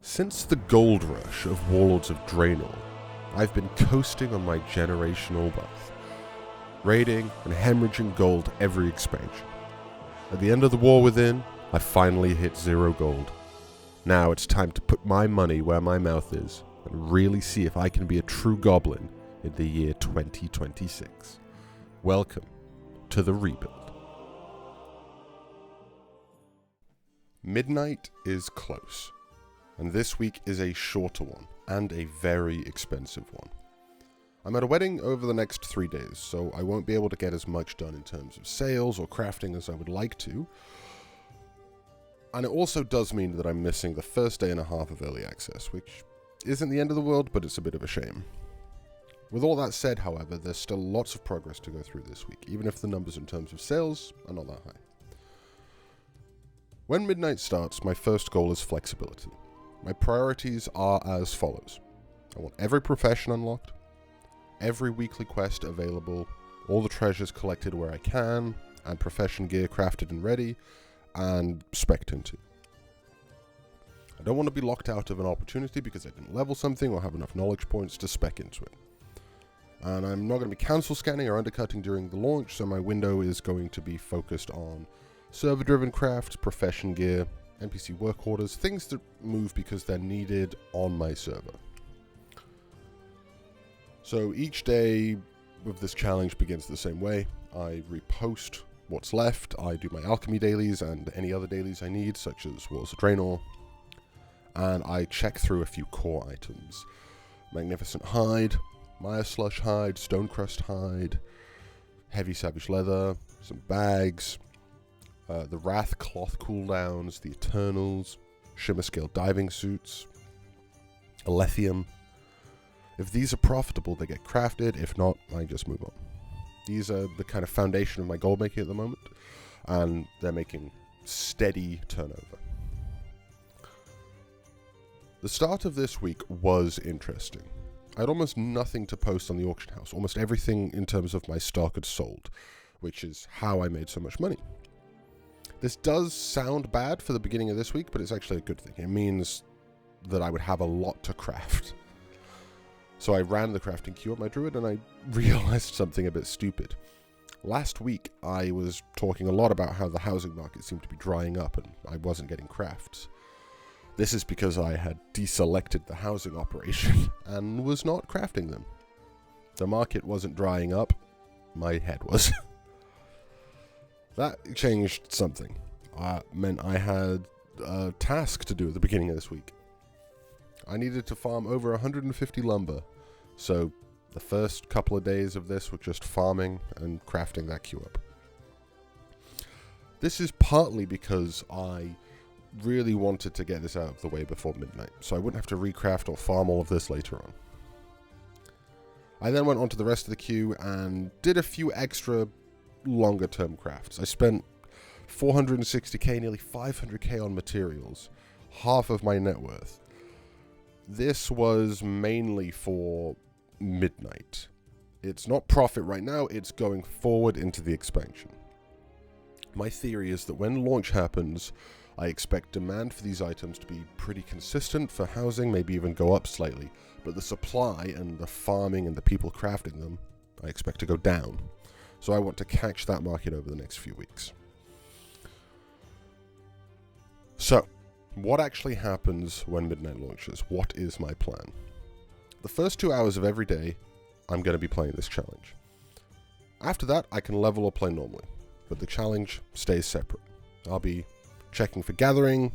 Since the gold rush of Warlords of Draenor, I've been coasting on my generational wealth, raiding and hemorrhaging gold every expansion. At the end of the War Within, I finally hit 0 gold. Now it's time to put my money where my mouth is and really see if I can be a true goblin in the year 2026. Welcome to the rebuild. Midnight is close, and this week is a shorter one and a very expensive one. I'm at a wedding over the next 3 days, so I won't be able to get as much done in terms of sales or crafting as I would like to. And it also does mean that I'm missing the first day and a half of early access, which isn't the end of the world, but it's a bit of a shame. With all that said, however, there's still lots of progress to go through this week, even if the numbers in terms of sales are not that high. When Midnight starts, my first goal is flexibility. My priorities are as follows. I want every profession unlocked, every weekly quest available, all the treasures collected where I can, and profession gear crafted and ready, and spec'd into. I don't want to be locked out of an opportunity because I didn't level something or have enough knowledge points to spec into it. And I'm not going to be cancel scanning or undercutting during the launch, so my window is going to be focused on server-driven crafts, profession gear, NPC work orders, things that move because they're needed on my server. So each day of this challenge begins the same way. I repost what's left, I do my alchemy dailies and any other dailies I need, such as Warlords of Draenor, and I check through a few core items. Magnificent hide, Mire slush hide, Stonecrust hide, heavy savage leather, some bags, the Wrath cloth cooldowns, the Eternals, shimmer scale diving suits, Alethium. If these are profitable, they get crafted. If not, I just move on. These are the kind of foundation of my gold making at the moment, and they're making steady turnover. The start of this week was interesting. I had almost nothing to post on the auction house. Almost everything in terms of my stock had sold, which is how I made so much money. This does sound bad for the beginning of this week, but it's actually a good thing. It means that I would have a lot to craft. So I ran the crafting queue at my druid, and I realized something a bit stupid. Last week, I was talking a lot about how the housing market seemed to be drying up, and I wasn't getting crafts. This is because I had deselected the housing operation and was not crafting them. The market wasn't drying up, my head was. That changed something. Meant I had a task to do at the beginning of this week. I needed to farm over 150 lumber, so the first couple of days of this were just farming and crafting that queue up. This is partly because I really wanted to get this out of the way before midnight, so I wouldn't have to recraft or farm all of this later on. I then went on to the rest of the queue and did a few extra longer term crafts. I spent 460k, nearly 500k on materials, half of my net worth. This was mainly for midnight. It's not profit right now, it's going forward into the expansion. My theory is that when launch happens, I expect demand for these items to be pretty consistent for housing, maybe even go up slightly, but the supply and the farming and the people crafting them, I expect to go down. So I want to catch that market over the next few weeks. So, what actually happens when midnight launches? What is my plan? The first 2 hours of every day, I'm going to be playing this challenge. After that, I can level or play normally, but the challenge stays separate. I'll be checking for gathering,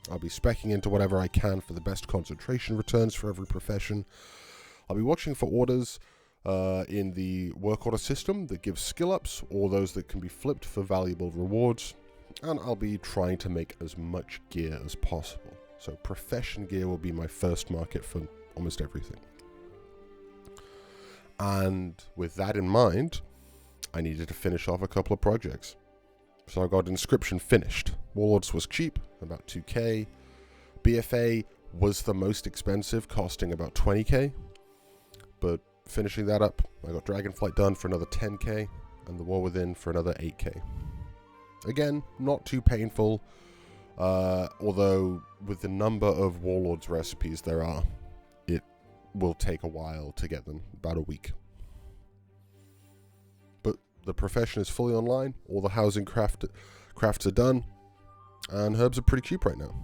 I'll be speccing into whatever I can for the best concentration returns for every profession. I'll be watching for orders in the work order system that gives skill ups, or those that can be flipped for valuable rewards, and I'll be trying to make as much gear as possible. So profession gear will be my first market for almost everything. And with that in mind, I needed to finish off a couple of projects. So I got Inscription finished. Warlords was cheap, about 2k. BFA was the most expensive, costing about 20k. But finishing that up, I got Dragonflight done for another 10k, and the War Within for another 8k. Again, not too painful. Although, with the number of Warlords recipes there are, it will take a while to get them, about a week. But the profession is fully online, all the housing crafts are done, and herbs are pretty cheap right now.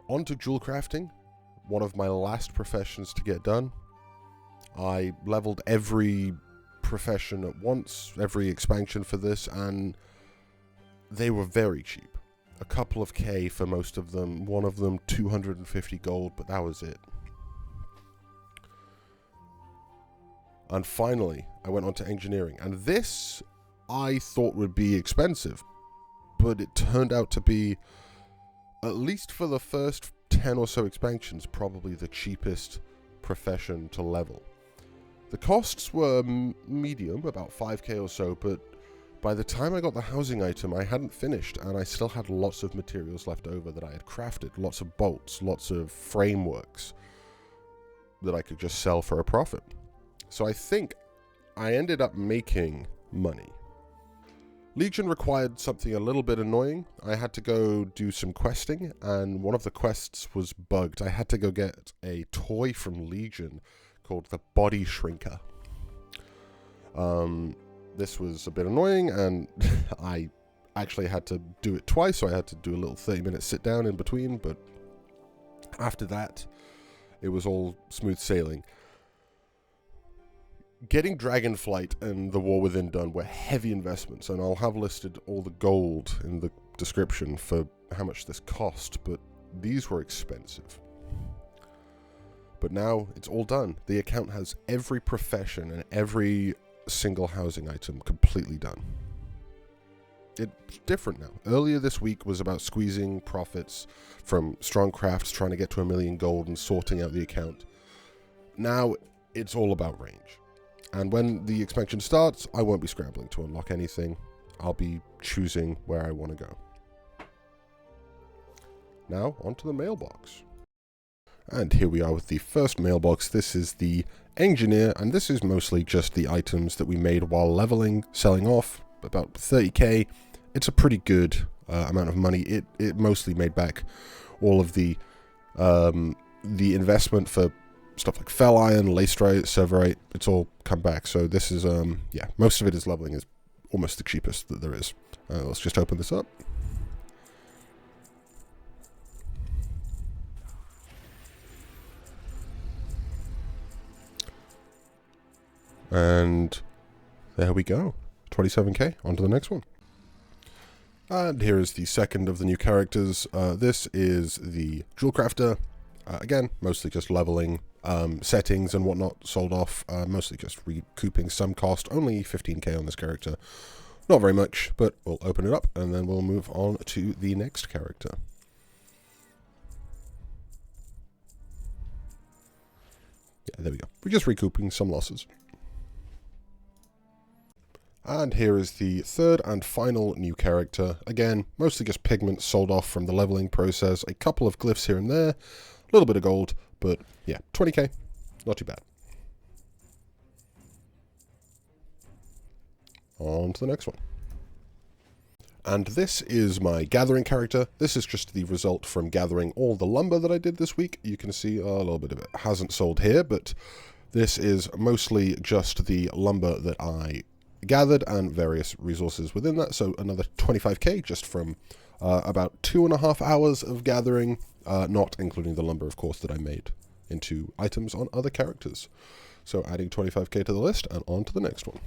On to Jewelcrafting, one of my last professions to get done. I leveled every profession at once, every expansion for this, and they were very cheap. A couple of K for most of them, one of them 250 gold, but that was it. And finally, I went on to engineering, and this I thought would be expensive, but it turned out to be, at least for the first 10 or so expansions, probably the cheapest profession to level. The costs were medium, about 5k or so, but by the time I got the housing item, I hadn't finished, and I still had lots of materials left over that I had crafted, lots of bolts, lots of frameworks that I could just sell for a profit. So I think I ended up making money. Legion required something a little bit annoying. I had to go do some questing, and one of the quests was bugged. I had to go get a toy from Legion called the Body Shrinker. This was a bit annoying, and I actually had to do it twice, so I had to do a little 30-minute sit-down in between, but after that, it was all smooth sailing. Getting Dragonflight and the War Within done were heavy investments, and I'll have listed all the gold in the description for how much this cost, but these were expensive. But now it's all done. The account has every profession and every single housing item completely done. It's different now. Earlier this week was about squeezing profits from strong crafts, trying to get to 1 million gold and sorting out the account. Now it's all about range. And when the expansion starts, I won't be scrambling to unlock anything. I'll be choosing where I want to go. Now, onto the mailbox. And here we are with the first mailbox. This is the engineer, and this is mostly just the items that we made while leveling, selling off, about 30k. It's a pretty good amount of money. It mostly made back all of the investment for stuff like fell iron, lacerite, serverite. It's all come back. So this is, yeah, most of it is leveling, is almost the cheapest that there is. Let's just open this up. And there we go. 27k. On to the next one. And here is the second of the new characters. This is the Jewelcrafter. Again, mostly just leveling, settings and whatnot sold off. Mostly just recouping some cost. Only 15k on this character. Not very much, but we'll open it up and then we'll move on to the next character. Yeah, there we go. We're just recouping some losses. And here is the third and final new character. Again, mostly just pigments sold off from the leveling process. A couple of glyphs here and there. A little bit of gold, but yeah, 20k. Not too bad. On to the next one. And this is my gathering character. This is just the result from gathering all the lumber that I did this week. You can see a little bit of it hasn't sold here, but this is mostly just the lumber that I gathered and various resources within that. So another 25k just from about 2.5 hours of gathering, not including the lumber, of course, that I made into items on other characters. So adding 25k to the list and on to the next one.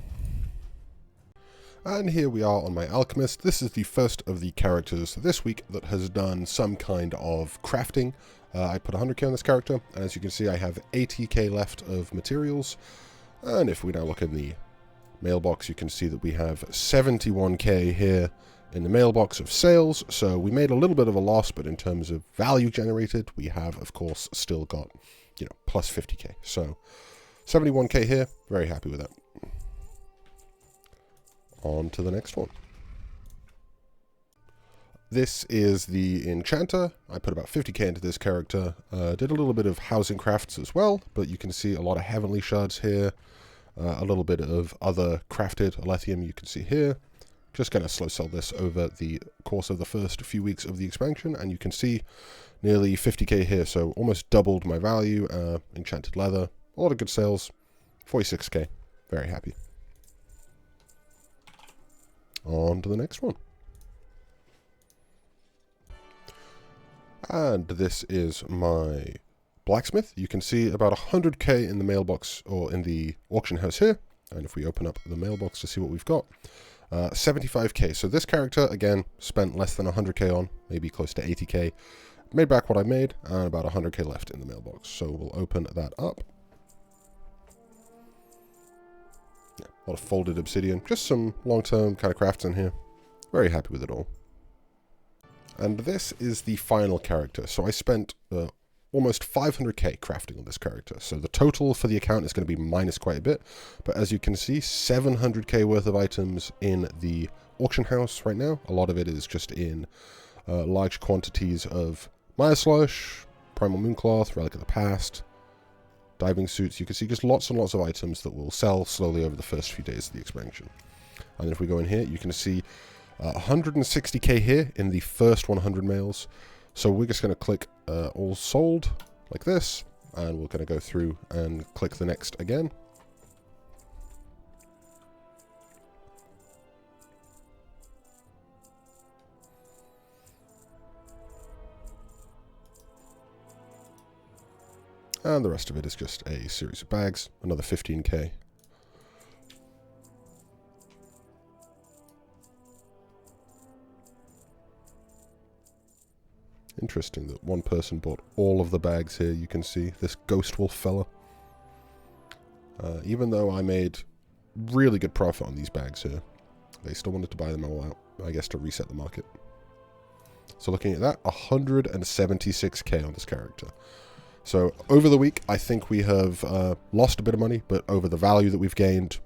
And here we are on my alchemist. This is the first of the characters this week that has done some kind of crafting. I put 100k on this character, and as you can see, I have 80k left of materials. And if we now look in the mailbox, you can see that we have 71k here in the mailbox of sales. So we made a little bit of a loss, but in terms of value generated, we have, of course, still got, you know, plus 50k. So 71k here, very happy with that. On to the next one. This is the enchanter. I put about 50k into this character. Did a little bit of housing crafts as well, but you can see a lot of heavenly shards here. A little bit of other crafted lithium you can see here. Just going to slow sell this over the course of the first few weeks of the expansion, and you can see nearly 50k here, so almost doubled my value. Enchanted leather, a lot of good sales, 46k, very happy. On to the next one. And this is my blacksmith. You can see about 100k in the mailbox, or in the auction house here. And if we open up the mailbox to see what we've got, 75k. So this character, again, spent less than 100k on, maybe close to 80k. Made back what I made, and about 100k left in the mailbox. So we'll open that up. Yeah, a lot of folded obsidian. Just some long-term kind of crafts in here. Very happy with it all. And this is the final character. So I spent almost 500k crafting on this character. So the total for the account is going to be minus quite a bit. But as you can see, 700k worth of items in the auction house right now. A lot of it is just in large quantities of Maya Slush, Primal Mooncloth, Relic of the Past, diving suits. You can see just lots and lots of items that will sell slowly over the first few days of the expansion. And if we go in here, you can see 160k here in the first 100 mails. So we're just going to click all sold like this, and we're going to go through and click the next again. And the rest of it is just a series of bags, another 15k. Interesting that one person bought all of the bags here. You can see this ghost wolf fella. Even though I made really good profit on these bags here, they still wanted to buy them all out, I guess, to reset the market. So looking at that, 176k on this character. So over the week, I think we have lost a bit of money, but over the value that we've gained,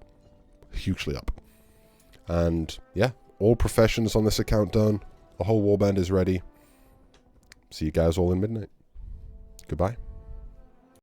hugely up. And yeah, all professions on this account done. The whole warband is ready. See you guys all in midnight. Goodbye.